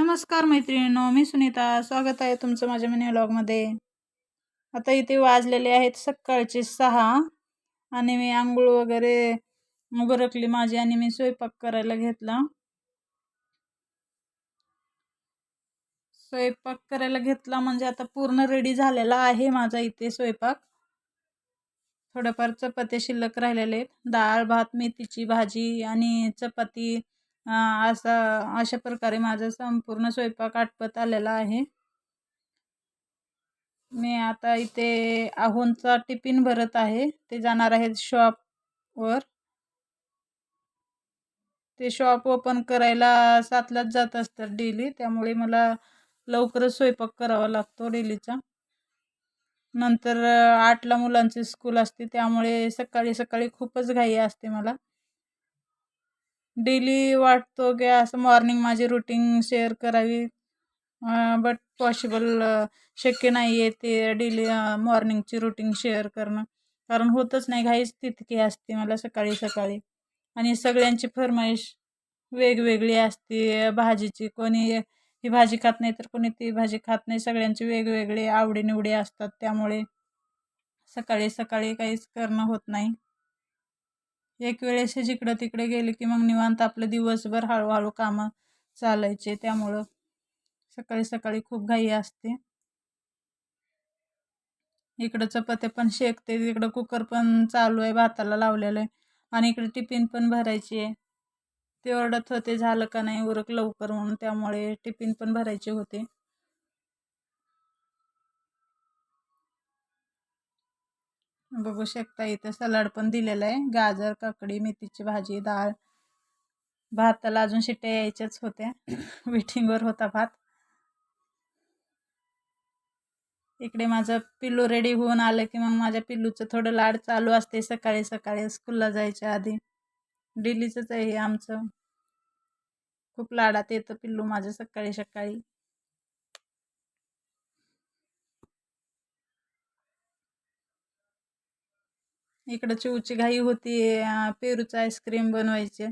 नमस्कार मैत्रिणींनो, मी सुनीता. स्वागत आहे तुमचं माझ्या मिनी व्लॉगमध्ये. आता इथे वाजलेले आहेत सकाळचे 6 आणि मी अंघोळ वगैरे उरकली माझी आणि मी स्वयंपाक करायला घेतला. स्वयंपाक करायला घेतला म्हणजे आता पूर्ण रेडी झालेला आहे माझा इथे स्वयंपाक. थोड्याफार चपात्या शिल्लक राहिलेले आहेत. डाळ, भात, मेथीची भाजी आणि चपाती अशा प्रकारे माझा संपूर्ण स्वयंपाक आटपत आलेला आहे. मी आता इथे आहोंचा टिफिन भरत आहे. ते जाणार आहेत शॉपवर. ते शॉप ओपन करायला 7लाच जात असतात डेली, त्यामुळे मला लवकरच स्वयंपाक करावा लागतो डेलीचा. नंतर 8ला मुलांची स्कूल असते, त्यामुळे सकाळी सकाळी खूपच घाई असते मला. डेली वाटतो की असं मॉर्निंग माझी रुटीन शेअर करावी, बट पॉसिबल शक्य नाही आहे ते डेली मॉर्निंगची रुटीन शेअर करणं. कारण होतच नाही, घाईच तितकी असते मला सकाळी सकाळी. आणि सगळ्यांची फरमाईश वेगवेगळी असते भाजीची. कोणी ही भाजी खात नाही तर कोणी ती भाजी खात नाही. सगळ्यांची वेगवेगळे आवडीनिवडी असतात, त्यामुळे सकाळी सकाळी काहीच करणं होत नाही. एक वेळेस जिकडं तिकडे गेले की मग निवांत आपलं दिवसभर हळूहळू कामं चालायचे, त्यामुळं सकाळी सकाळी खूप घाई असते. इकडं चपात्या पण शेकते, तिकडं कुकर पण चालू आहे, भाताला लावलेलं आहे आणि इकडे टिफिन पण भरायची आहे. ते ओरडत होते झालं का नाही उरक लवकर म्हणून, त्यामुळे टिफिन पण भरायचे होते. बघू शकता इथं सलाड पण दिलेलं आहे. गाजर, काकडी, मेथीची भाजी, डाळ. भाताला अजून शिट्ट्या यायच्याच होत्या. वेटिंगवर होता भात. इकडे माझं पिल्लू रेडी होऊन आलं की मग माझ्या पिल्लूचं थोडं लाड चालू असते सकाळी सकाळी स्कूलला जायच्या आधी. डेलीचंच आहे हे आमचं. खूप लाडात येतं पिल्लू माझं सकाळी सकाळी. इकडं चिवची घाई होती पेरूचं आईस्क्रीम बनवायचे.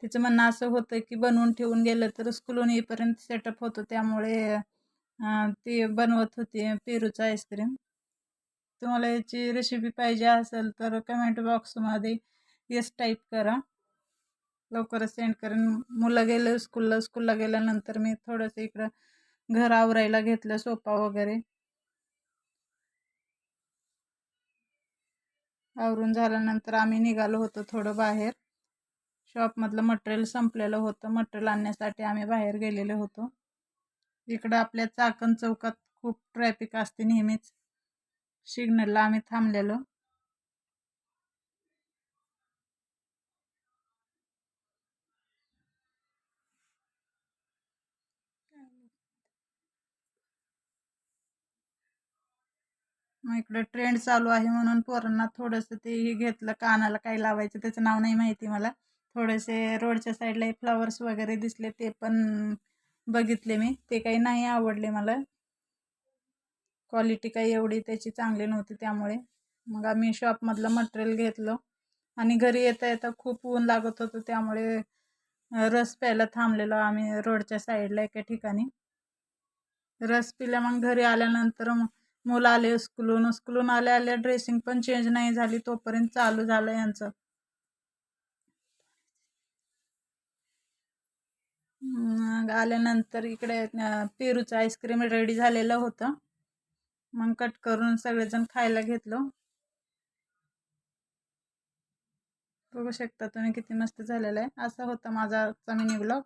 तिचं म्हणणं असं होतं की बनवून ठेवून गेलं तर स्कूलहून येईपर्यंत सेटअप होतो, त्यामुळे ती बनवत होती पेरूचं आईस्क्रीम. तुम्हाला याची रेसिपी पाहिजे असेल तर कमेंट बॉक्समध्ये येस टाईप करा, लवकरच सेंड करेन. मुलं गेलं स्कूलला गेल्यानंतर मी थोडंसं इकडं घर आवरायला घेतलं, सोफा वगैरे आवरून झाल्यानंतर आम्ही निघालो होतो थोडं बाहेर. शॉपमधलं मटेरियल संपलेलं होतं, मटेरियल आणण्यासाठी आम्ही बाहेर गेलेलो होतो. इकडं आपल्या चाकण चौकात खूप ट्रॅफिक असते नेहमीच. सिग्नलला आम्ही थांबलेलो. मग इकडं ट्रेंड चालू आहे म्हणून पोरांना थोडंसं ते घेतलं, कानाला काही लावायचं त्याचं नाव नाही माहिती मला. थोडेसे रोडच्या साईडला फ्लावर्स वगैरे दिसले, ते पण बघितले मी. ते काही नाही आवडले मला, क्वालिटी काही एवढी त्याची चांगली नव्हती, त्यामुळे मग आम्ही शॉपमधलं मटेरियल घेतलं आणि घरी येता येता खूप ऊन लागत होतं, त्यामुळे रस प्यायला थांबलेलो आम्ही रोडच्या साईडला एका ठिकाणी. रस पिला. मग घरी आल्यानंतर मुलं आले स्कूलहून आल्या आल्या ड्रेसिंग पण चेंज नाही झाली तोपर्यंत चालू झालं यांचं. आल्यानंतर इकडे पेरूचं आईस्क्रीम रेडी झालेलं होतं, मग कट करून सगळेजण खायला घेतलं. बघू शकता तुम्ही किती मस्त झालेलं आहे. असा होता माझा आजचा मिनी ब्लॉग.